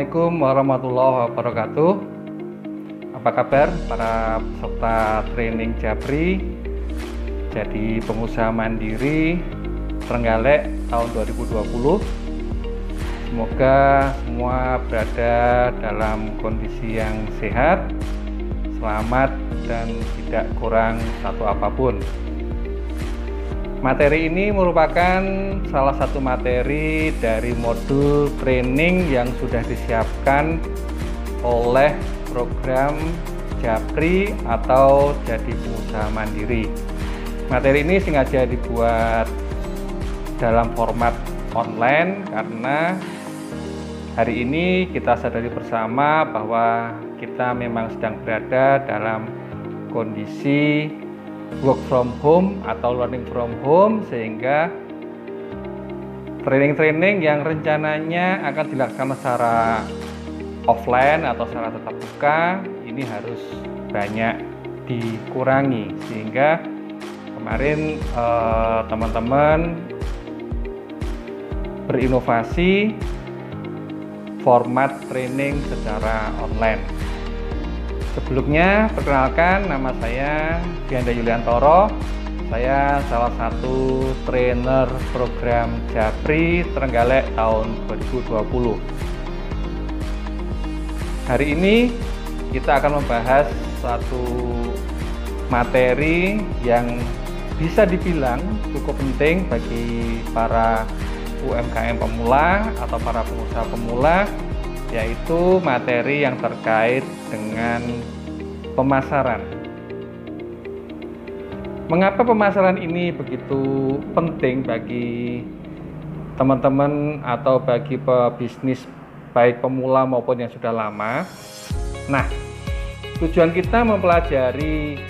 Assalamualaikum warahmatullahi wabarakatuh. Apa kabar para peserta training Japri jadi pengusaha mandiri Trenggalek tahun 2020? Semoga semua berada dalam kondisi yang sehat, selamat, dan tidak kurang satu apapun. Materi ini merupakan salah satu materi dari modul training yang sudah disiapkan oleh program Japri atau Jadi Pengusaha Mandiri. Materi ini sengaja dibuat dalam format online karena hari ini kita sadari bersama bahwa kita memang sedang berada dalam kondisi work from home atau learning from home, sehingga training-training yang rencananya akan dilaksanakan secara offline atau secara tatap muka ini harus banyak dikurangi, sehingga kemarin teman-teman berinovasi format training secara online. Sebelumnya, perkenalkan, nama saya Gianda Yuliantoro. Saya salah satu trainer program Japri Trenggalek tahun 2020. Hari ini kita akan membahas satu materi yang bisa dibilang cukup penting bagi para UMKM pemula atau para pengusaha pemula, yaitu materi yang terkait dengan pemasaran. Mengapa pemasaran ini begitu penting bagi teman-teman atau bagi pebisnis baik pemula maupun yang sudah lama? Nah, tujuan kita mempelajari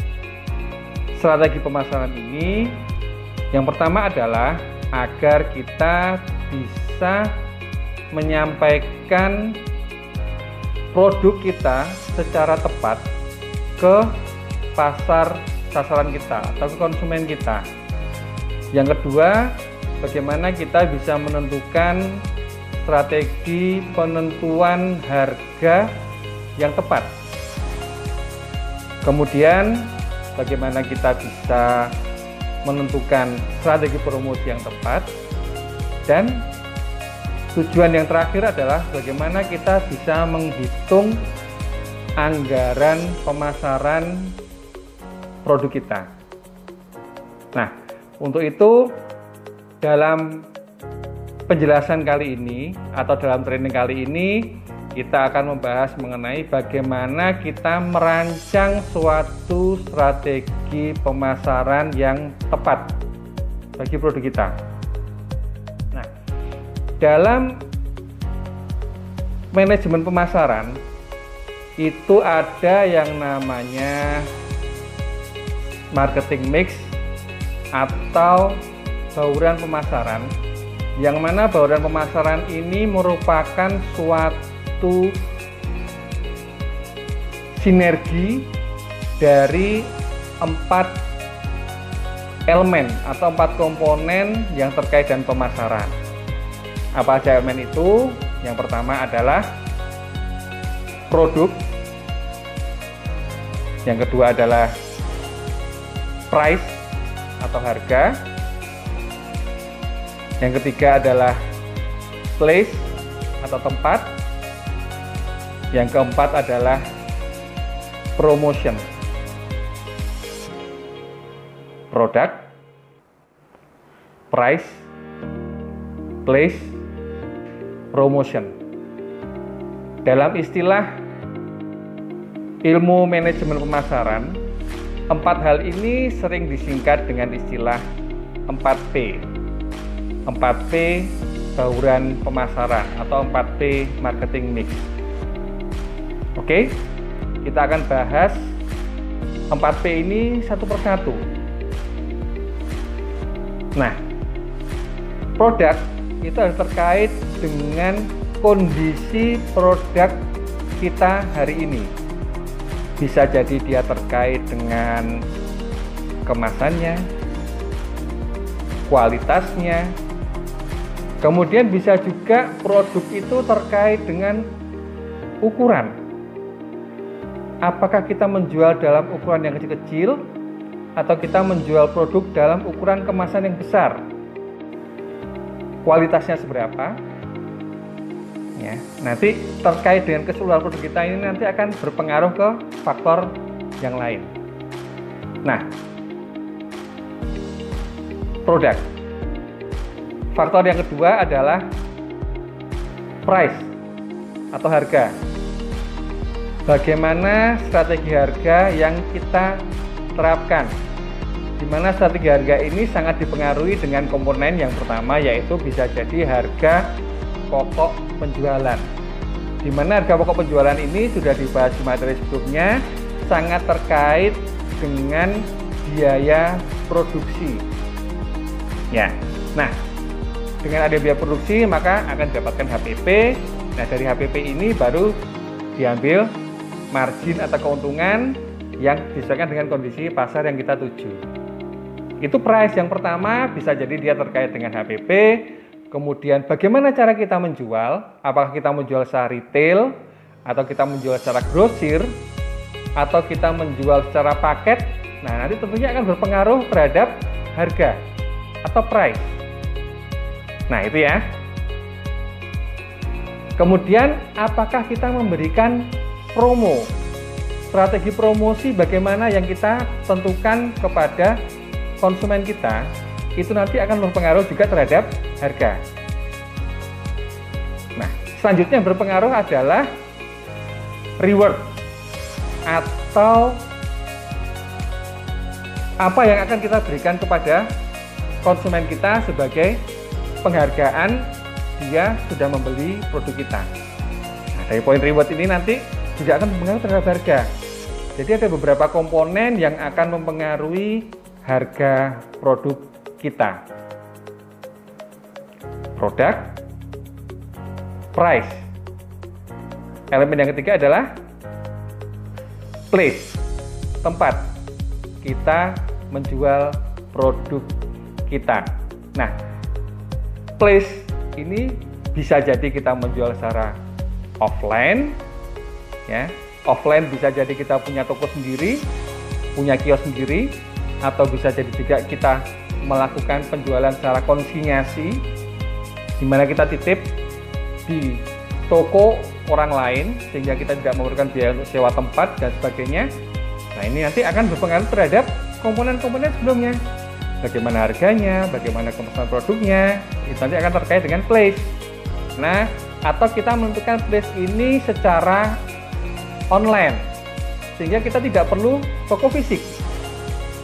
strategi pemasaran ini yang pertama adalah agar kita bisa menyampaikan produk kita secara tepat ke pasar sasaran kita atau ke konsumen kita. Yang kedua, bagaimana kita bisa menentukan strategi penentuan harga yang tepat. Kemudian, bagaimana kita bisa menentukan strategi promosi yang tepat. Dan tujuan yang terakhir adalah bagaimana kita bisa menghitung anggaran pemasaran produk kita. Nah, untuk itu dalam penjelasan kali ini atau dalam training kali ini kita akan membahas mengenai bagaimana kita merancang suatu strategi pemasaran yang tepat bagi produk kita. Dalam manajemen pemasaran itu ada yang namanya marketing mix atau bauran pemasaran, yang mana bauran pemasaran ini merupakan suatu sinergi dari 4 elemen atau 4 komponen yang terkait dengan pemasaran. Apa aja elemen itu? Yang pertama adalah produk, yang kedua adalah price atau harga, yang ketiga adalah place atau tempat, yang keempat adalah promotion. Produk, price, place, promotion. Dalam istilah ilmu manajemen pemasaran, 4 hal ini sering disingkat dengan istilah 4P. 4P bauran pemasaran atau 4P marketing mix. Oke, kita akan bahas 4P ini satu persatu. Nah, produk itu harus terkait dengan kondisi produk kita hari ini. Bisa jadi dia terkait dengan kemasannya, kualitasnya, kemudian bisa juga produk itu terkait dengan ukuran. Apakah kita menjual dalam ukuran yang kecil-kecil atau kita menjual produk dalam ukuran kemasan yang besar? Kualitasnya seberapa? Ya, nanti terkait dengan keseluruhan produk kita ini nanti akan berpengaruh ke faktor yang lain. Nah, produk. Faktor yang kedua adalah price atau harga. Bagaimana strategi harga yang kita terapkan? Di mana strategi harga ini sangat dipengaruhi dengan komponen yang pertama, yaitu bisa jadi harga pokok penjualan. Di mana harga pokok penjualan ini sudah dibahas di materi sebelumnya, sangat terkait dengan biaya produksi. Ya, nah dengan ada biaya produksi maka akan didapatkan HPP. Nah dari HPP ini baru diambil margin atau keuntungan yang disesuaikan dengan kondisi pasar yang kita tuju. Itu price yang pertama, bisa jadi dia terkait dengan HPP. Kemudian bagaimana cara kita menjual? Apakah kita menjual secara retail atau kita menjual secara grosir atau kita menjual secara paket? Nah, nanti tentunya akan berpengaruh terhadap harga atau price. Nah, itu ya. Kemudian apakah kita memberikan promo? Strategi promosi bagaimana yang kita tentukan kepada konsumen kita, itu nanti akan berpengaruh juga terhadap harga. Nah, selanjutnya berpengaruh adalah reward atau apa yang akan kita berikan kepada konsumen kita sebagai penghargaan dia sudah membeli produk kita. Nah, dari poin reward ini nanti juga akan berpengaruh terhadap harga. Jadi ada beberapa komponen yang akan mempengaruhi harga produk kita. Produk, price. Elemen yang ketiga adalah place, tempat kita menjual produk kita. Nah, place ini bisa jadi kita menjual secara offline, ya. Offline bisa jadi kita punya toko sendiri, punya kios sendiri, atau bisa jadi juga kita melakukan penjualan secara konsinyasi, di mana kita titip di toko orang lain sehingga kita tidak memerlukan biaya untuk sewa tempat dan sebagainya. Nah, ini nanti akan berpengaruh terhadap komponen-komponen sebelumnya. Bagaimana harganya, bagaimana kemasan produknya, itu nanti akan terkait dengan place. Nah, atau kita menentukan place ini secara online, sehingga kita tidak perlu toko fisik.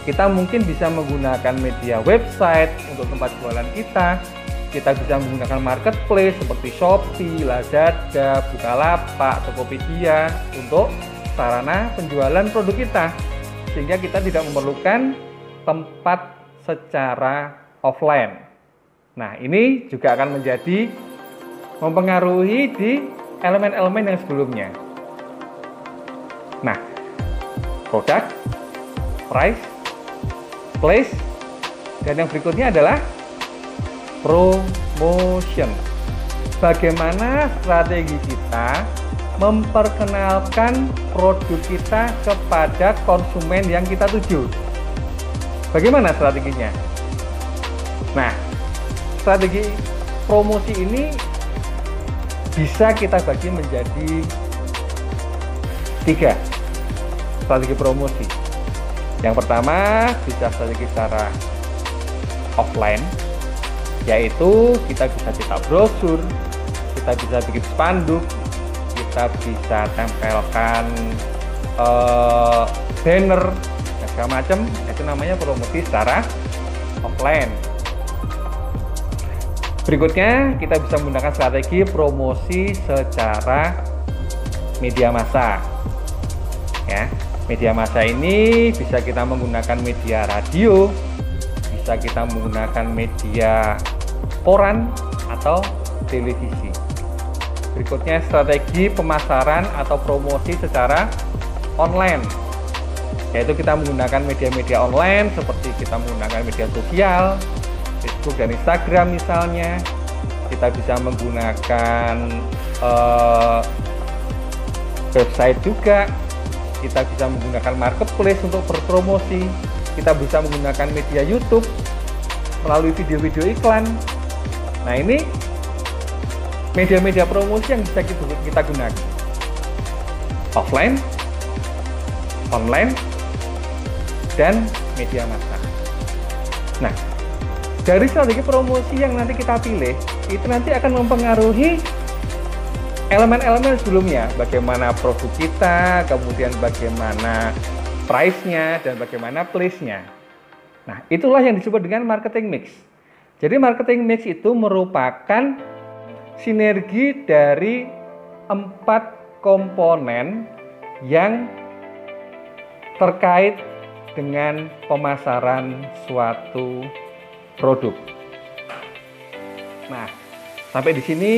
Kita mungkin bisa menggunakan media website untuk tempat jualan kita. Kita bisa menggunakan marketplace seperti Shopee, Lazada, Bukalapak, Tokopedia untuk sarana penjualan produk kita, sehingga kita tidak memerlukan tempat secara offline. Nah, ini juga akan menjadi mempengaruhi di elemen-elemen yang sebelumnya. Nah, produk, price, place, dan yang berikutnya adalah promotion. Bagaimana strategi kita memperkenalkan produk kita kepada konsumen yang kita tuju? Bagaimana strateginya? Nah, strategi promosi ini bisa kita bagi menjadi 3 strategi promosi. Yang pertama bisa strategi secara offline, yaitu kita bisa cetak brosur, kita bisa bikin spanduk, kita bisa tempelkan banner, dan segala macam. Itu namanya promosi secara offline. Berikutnya kita bisa menggunakan strategi promosi secara media massa. Ya, media massa ini bisa kita menggunakan media radio, bisa kita menggunakan media koran atau televisi. Berikutnya strategi pemasaran atau promosi secara online, yaitu kita menggunakan media-media online seperti kita menggunakan media sosial, Facebook dan Instagram misalnya. Kita bisa menggunakan website juga, kita bisa menggunakan marketplace untuk berpromosi, kita bisa menggunakan media YouTube melalui video-video iklan. Nah, ini media-media promosi yang bisa kita gunakan, offline, online, dan media massa. Nah, dari strategi promosi yang nanti kita pilih, itu nanti akan mempengaruhi elemen-elemen sebelumnya, bagaimana produk kita, kemudian bagaimana price-nya, dan bagaimana place-nya. Nah, itulah yang disebut dengan marketing mix. Jadi marketing mix itu merupakan sinergi dari 4 komponen yang terkait dengan pemasaran suatu produk. Nah, sampai di sini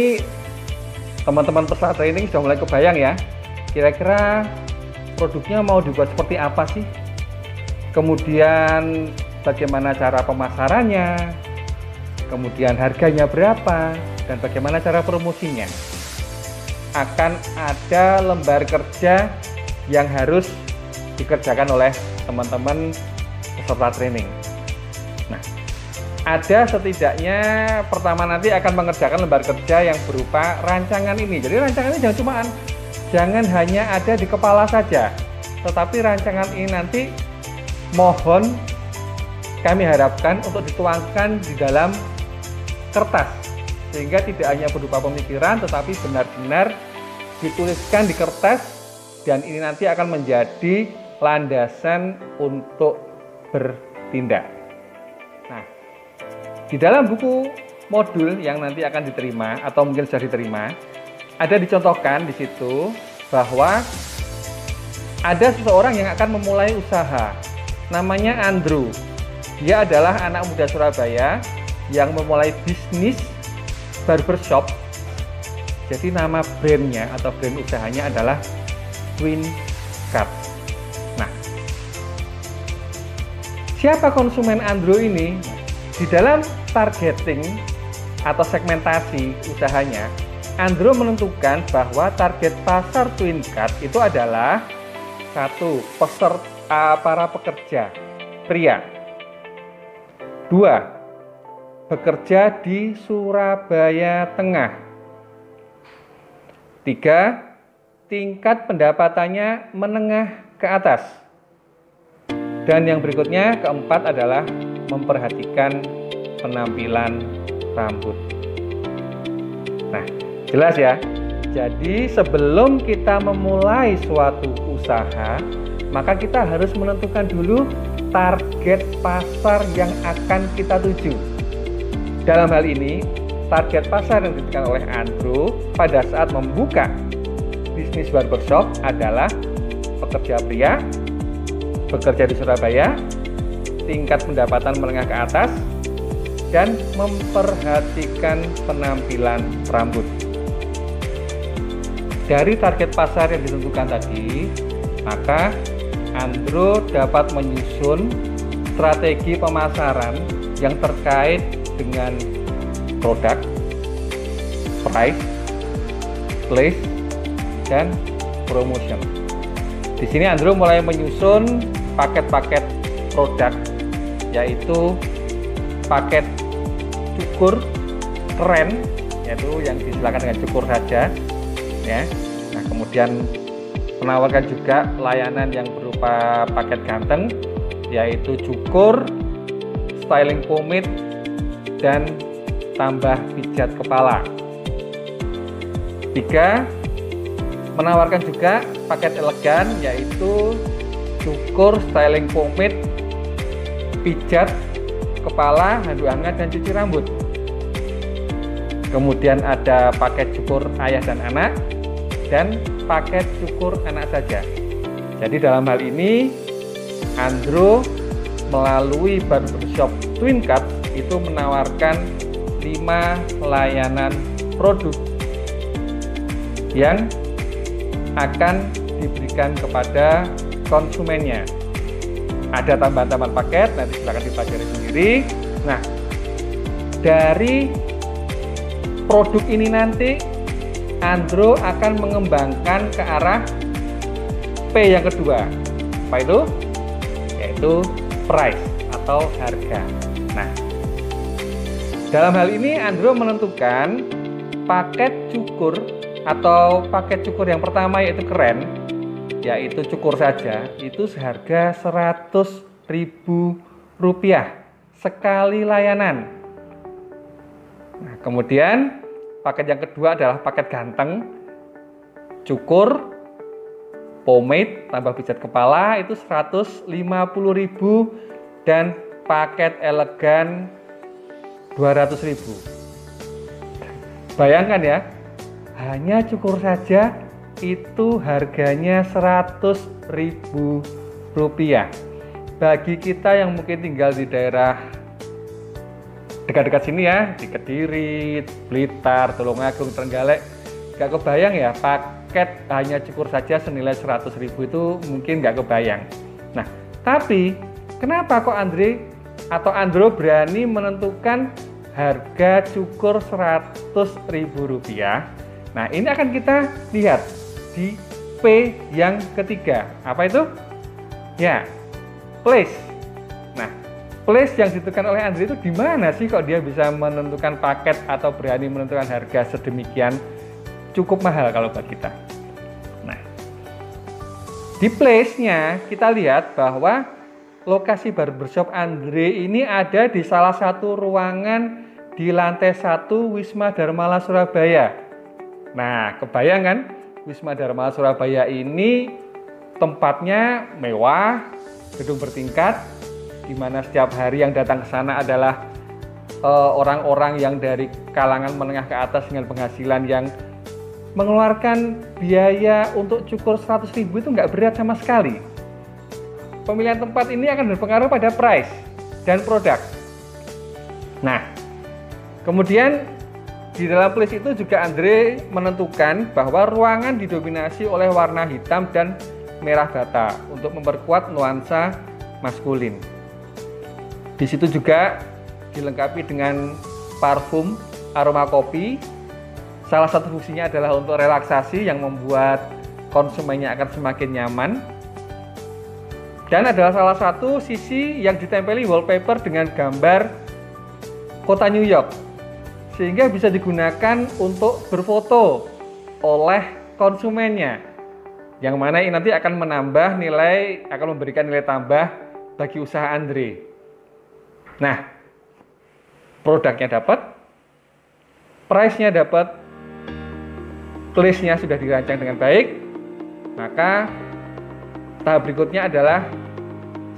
teman-teman peserta training sudah mulai kebayang ya, kira-kira produknya mau dibuat seperti apa sih? Kemudian bagaimana cara pemasarannya, kemudian harganya berapa, dan bagaimana cara promosinya. Akan ada lembar kerja yang harus dikerjakan oleh teman-teman peserta training. Nah, ada setidaknya pertama nanti akan mengerjakan lembar kerja yang berupa rancangan ini. Jadi rancangan ini jangan hanya ada di kepala saja, tetapi rancangan ini nanti mohon kami harapkan untuk dituangkan di dalam kertas, sehingga tidak hanya berupa pemikiran tetapi benar-benar dituliskan di kertas, dan ini nanti akan menjadi landasan untuk bertindak. Nah, di dalam buku modul yang nanti akan diterima atau mungkin sudah diterima, ada dicontohkan di situ bahwa ada seseorang yang akan memulai usaha, namanya Andrew. Dia adalah anak muda Surabaya yang memulai bisnis barbershop. Jadi nama brandnya atau brand usahanya adalah Twin Cut. Nah, siapa konsumen Andrew ini? Di dalam targeting atau segmentasi usahanya, Andrew menentukan bahwa target pasar Twin Cut itu adalah 1. Para pekerja pria. 2. Bekerja di Surabaya Tengah. 3. Tingkat pendapatannya menengah ke atas. Dan yang berikutnya, keempat adalah memperhatikan penampilan rambut. Nah, jelas ya. Jadi sebelum kita memulai suatu usaha, maka kita harus menentukan dulu target pasar yang akan kita tuju. Dalam hal ini, target pasar yang ditentukan oleh Andrew pada saat membuka bisnis barbershop adalah pekerja pria, bekerja di Surabaya, tingkat pendapatan menengah ke atas, dan memperhatikan penampilan rambut. Dari target pasar yang ditentukan tadi, maka Andrew dapat menyusun strategi pemasaran yang terkait dengan produk, price, place, dan promotion. Di sini Andrew mulai menyusun paket-paket produk, yaitu paket cukur keren, yaitu yang disilakan dengan cukur saja, ya. Nah, kemudian menawarkan juga layanan yang berupa paket ganteng, yaitu cukur, styling pomade, dan tambah pijat kepala. 3. Menawarkan juga paket elegan, yaitu cukur, styling pomade, pijat kepala, handuk hangat, dan cuci rambut. Kemudian ada paket cukur ayah dan anak, dan paket cukur anak saja. Jadi dalam hal ini Andrew melalui barbershop Twin Cut itu menawarkan 5 layanan produk yang akan diberikan kepada konsumennya. Ada tambahan-tambahan paket, nanti silakan dipelajari sendiri. Nah, dari produk ini nanti Andrew akan mengembangkan ke arah P yang kedua. Apa itu? Yaitu price atau harga. Nah, dalam hal ini Andro menentukan paket cukur atau paket cukur yang pertama yaitu keren, yaitu cukur saja, itu seharga Rp100.000 sekali layanan. Nah, kemudian paket yang kedua adalah paket ganteng, cukur, pomade, tambah pijat kepala itu Rp150.000 dan paket elegan Rp200.000. Bayangkan ya, hanya cukur saja itu harganya Rp100.000. Bagi kita yang mungkin tinggal di daerah dekat-dekat sini ya, di Kediri, Blitar, Tulungagung, Trenggalek, gak kebayang ya paket hanya cukur saja senilai Rp100.000 itu mungkin gak kebayang. Nah, tapi kenapa kok Andro berani menentukan harga cukur Rp100.000? Nah, ini akan kita lihat di P yang ketiga. Apa itu? Ya, place. Nah, place yang ditentukan oleh Andri itu di mana sih kok dia bisa menentukan paket atau berani menentukan harga sedemikian cukup mahal kalau buat kita. Nah, di place-nya kita lihat bahwa lokasi barbershop Andre ini ada di salah satu ruangan di lantai 1 Wisma Dharmala Surabaya. Nah, kebayang kan? Wisma Dharmala Surabaya ini tempatnya mewah, gedung bertingkat, di mana setiap hari yang datang ke sana adalah orang-orang yang dari kalangan menengah ke atas dengan penghasilan yang mengeluarkan biaya untuk cukur Rp100.000 itu nggak berat sama sekali. Pemilihan tempat ini akan berpengaruh pada price dan produk. Nah, kemudian di dalam place itu juga Andre menentukan bahwa ruangan didominasi oleh warna hitam dan merah bata untuk memperkuat nuansa maskulin. Di situ juga dilengkapi dengan parfum aroma kopi. Salah satu fungsinya adalah untuk relaksasi yang membuat konsumennya akan semakin nyaman. Dan adalah salah satu sisi yang ditempeli wallpaper dengan gambar kota New York, sehingga bisa digunakan untuk berfoto oleh konsumennya. Yang mana ini nanti akan menambah nilai, akan memberikan nilai tambah bagi usaha Andre. Nah, produknya dapat, price-nya dapat, place-nya sudah dirancang dengan baik, maka tahap berikutnya adalah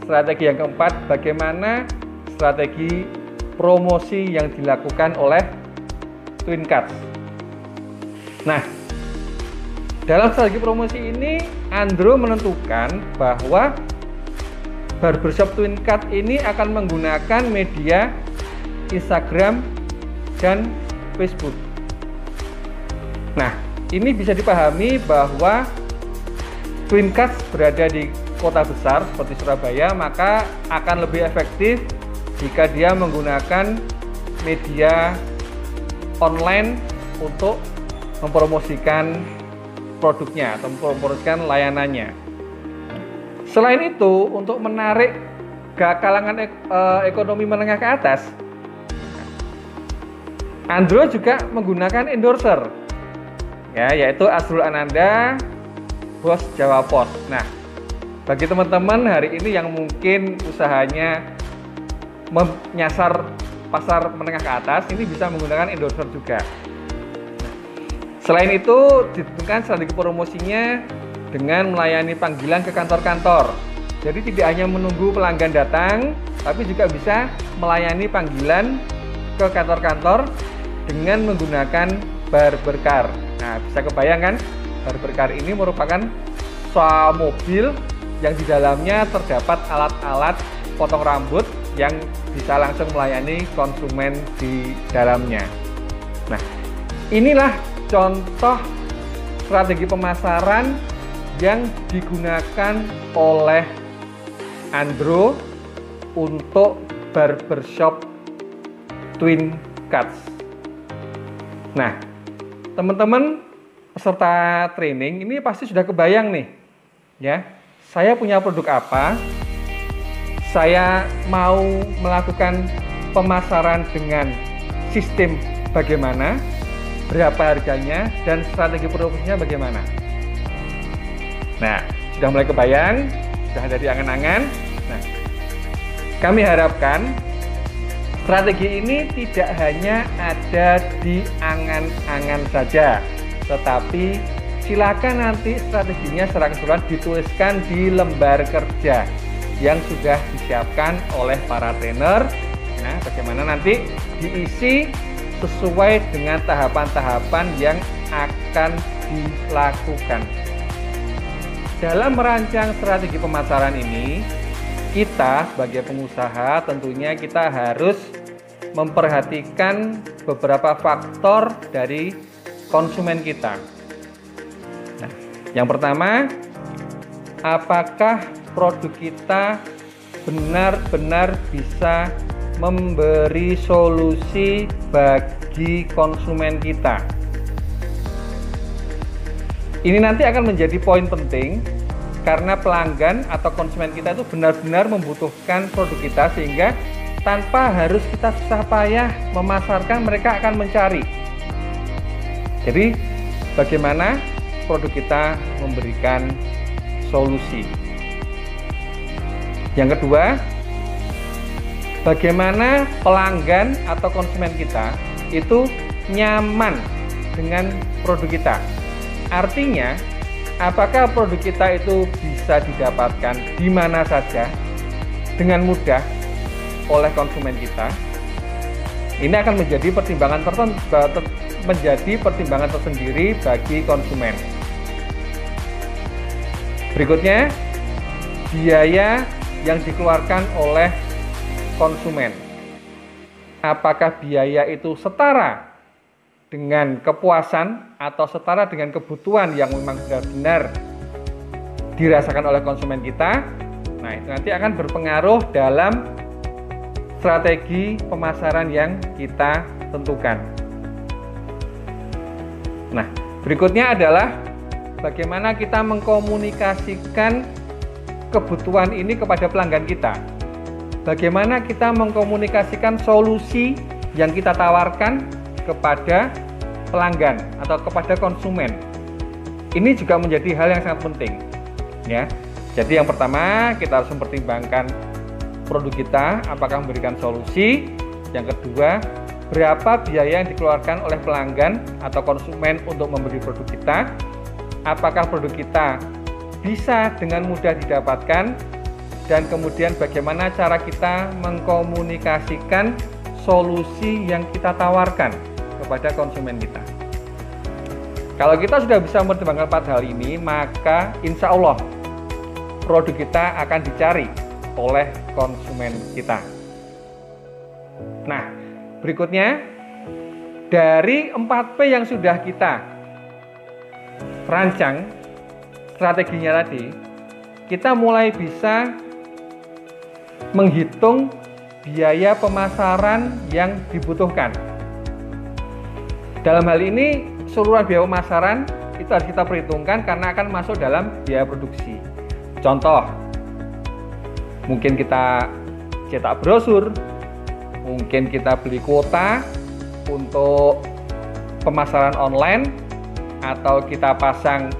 strategi yang keempat, bagaimana strategi promosi yang dilakukan oleh Twin Cuts. Nah, dalam strategi promosi ini, Andro menentukan bahwa barbershop Twin Cut ini akan menggunakan media Instagram dan Facebook. Nah, ini bisa dipahami bahwa Twin Cuts berada di kota besar seperti Surabaya, maka akan lebih efektif jika dia menggunakan media online untuk mempromosikan produknya atau mempromosikan layanannya. Selain itu, untuk menarik kalangan ekonomi menengah ke atas, Andro juga menggunakan endorser, ya, yaitu Azrul Ananda, bos Jawa Pos. Nah, bagi teman-teman hari ini yang mungkin usahanya menyasar pasar menengah ke atas, ini bisa menggunakan endorser juga. Selain itu, ditentukan strategi promosinya dengan melayani panggilan ke kantor-kantor. Jadi tidak hanya menunggu pelanggan datang, tapi juga bisa melayani panggilan ke kantor-kantor dengan menggunakan barber car. Nah, bisa kebayangkan, barber car ini merupakan sebuah mobil yang di dalamnya terdapat alat-alat potong rambut yang bisa langsung melayani konsumen di dalamnya. Nah, inilah contoh strategi pemasaran yang digunakan oleh Andro untuk barbershop Twin Cuts. Nah, teman-teman peserta training ini pasti sudah kebayang nih, ya, saya punya produk apa, saya mau melakukan pemasaran dengan sistem bagaimana, berapa harganya, dan strategi promosinya bagaimana. Nah, sudah mulai kebayang, sudah ada di angan-angan. Nah, kami harapkan strategi ini tidak hanya ada di angan-angan saja, tetapi silakan nanti strateginya secara keseluruhan dituliskan di lembar kerja yang sudah disiapkan oleh para trainer. Nah, bagaimana nanti diisi sesuai dengan tahapan-tahapan yang akan dilakukan. Dalam merancang strategi pemasaran ini, kita sebagai pengusaha tentunya kita harus memperhatikan beberapa faktor dari konsumen kita. Nah, yang pertama, apakah produk kita benar-benar bisa memberi solusi bagi konsumen kita. Ini nanti akan menjadi poin penting karena pelanggan atau konsumen kita itu benar-benar membutuhkan produk kita, sehingga tanpa harus kita susah payah memasarkan, mereka akan mencari. Jadi bagaimana produk kita memberikan solusi. Yang kedua, bagaimana pelanggan atau konsumen kita itu nyaman dengan produk kita. Artinya, apakah produk kita itu bisa didapatkan di mana saja dengan mudah oleh konsumen kita. Ini akan menjadi pertimbangan tersendiri bagi konsumen. Berikutnya, biaya yang dikeluarkan oleh konsumen. Apakah biaya itu setara dengan kepuasan atau setara dengan kebutuhan yang memang benar-benar dirasakan oleh konsumen kita? Nah, itu nanti akan berpengaruh dalam strategi pemasaran yang kita tentukan. Nah, berikutnya adalah bagaimana kita mengkomunikasikan kebutuhan ini kepada pelanggan kita. Bagaimana kita mengkomunikasikan solusi yang kita tawarkan kepada pelanggan atau kepada konsumen. Ini juga menjadi hal yang sangat penting, ya. Jadi yang pertama, kita harus mempertimbangkan produk kita apakah memberikan solusi. Yang kedua, berapa biaya yang dikeluarkan oleh pelanggan atau konsumen untuk membeli produk kita. Apakah produk kita bisa dengan mudah didapatkan, dan kemudian bagaimana cara kita mengkomunikasikan solusi yang kita tawarkan kepada konsumen kita. Kalau kita sudah bisa mempertimbangkan 4 hal ini, maka insya Allah produk kita akan dicari oleh konsumen kita. Nah, berikutnya dari 4P yang sudah kita rancang strateginya tadi, kita mulai bisa menghitung biaya pemasaran yang dibutuhkan. Dalam hal ini, seluruh biaya pemasaran itu harus kita perhitungkan karena akan masuk dalam biaya produksi. Contoh, mungkin kita cetak brosur, mungkin kita beli kuota untuk pemasaran online, atau kita pasang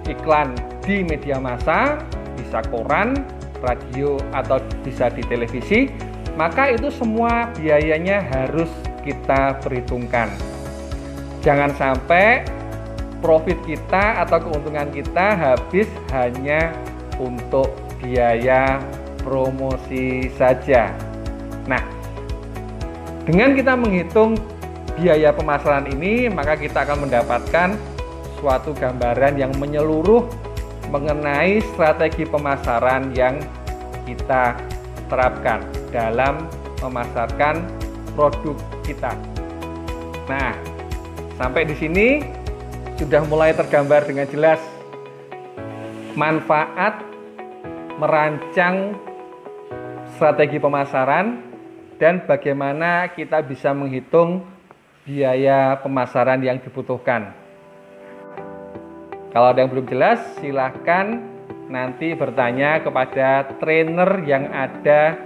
iklan di media massa, bisa koran, radio, atau bisa di televisi. Maka itu semua biayanya harus kita perhitungkan. Jangan sampai profit kita atau keuntungan kita habis hanya untuk biaya promosi saja. Nah, dengan kita menghitung biaya pemasaran ini, maka kita akan mendapatkan suatu gambaran yang menyeluruh mengenai strategi pemasaran yang kita terapkan dalam memasarkan produk kita. Nah, sampai di sini sudah mulai tergambar dengan jelas manfaat merancang strategi pemasaran dan bagaimana kita bisa menghitung biaya pemasaran yang dibutuhkan. Kalau ada yang belum jelas, silahkan nanti bertanya kepada trainer yang ada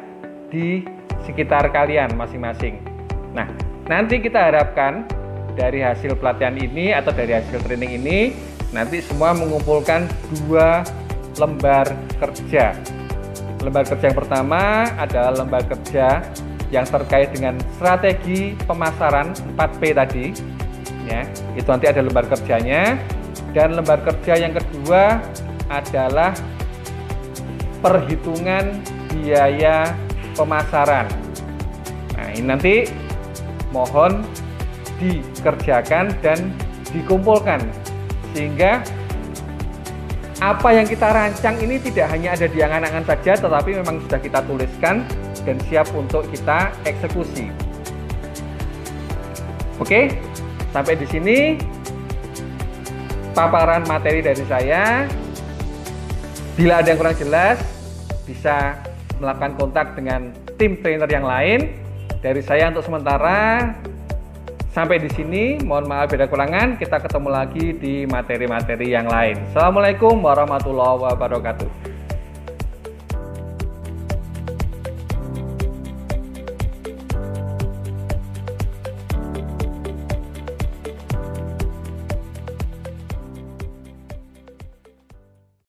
di sekitar kalian masing-masing. Nah, nanti kita harapkan dari hasil pelatihan ini atau dari hasil training ini, nanti semua mengumpulkan 2 lembar kerja. Lembar kerja yang pertama adalah lembar kerja yang terkait dengan strategi pemasaran 4P tadi. Ya, itu nanti ada lembar kerjanya. Dan lembar kerja yang kedua adalah perhitungan biaya pemasaran. Nah, ini nanti mohon dikerjakan dan dikumpulkan sehingga apa yang kita rancang ini tidak hanya ada di angan-angan saja, tetapi memang sudah kita tuliskan dan siap untuk kita eksekusi. Oke, sampai di sini paparan materi dari saya. Bila ada yang kurang jelas, bisa melakukan kontak dengan tim trainer yang lain. Dari saya untuk sementara sampai di sini. Mohon maaf bila kurangan. Kita ketemu lagi di materi-materi yang lain. Assalamualaikum warahmatullahi wabarakatuh.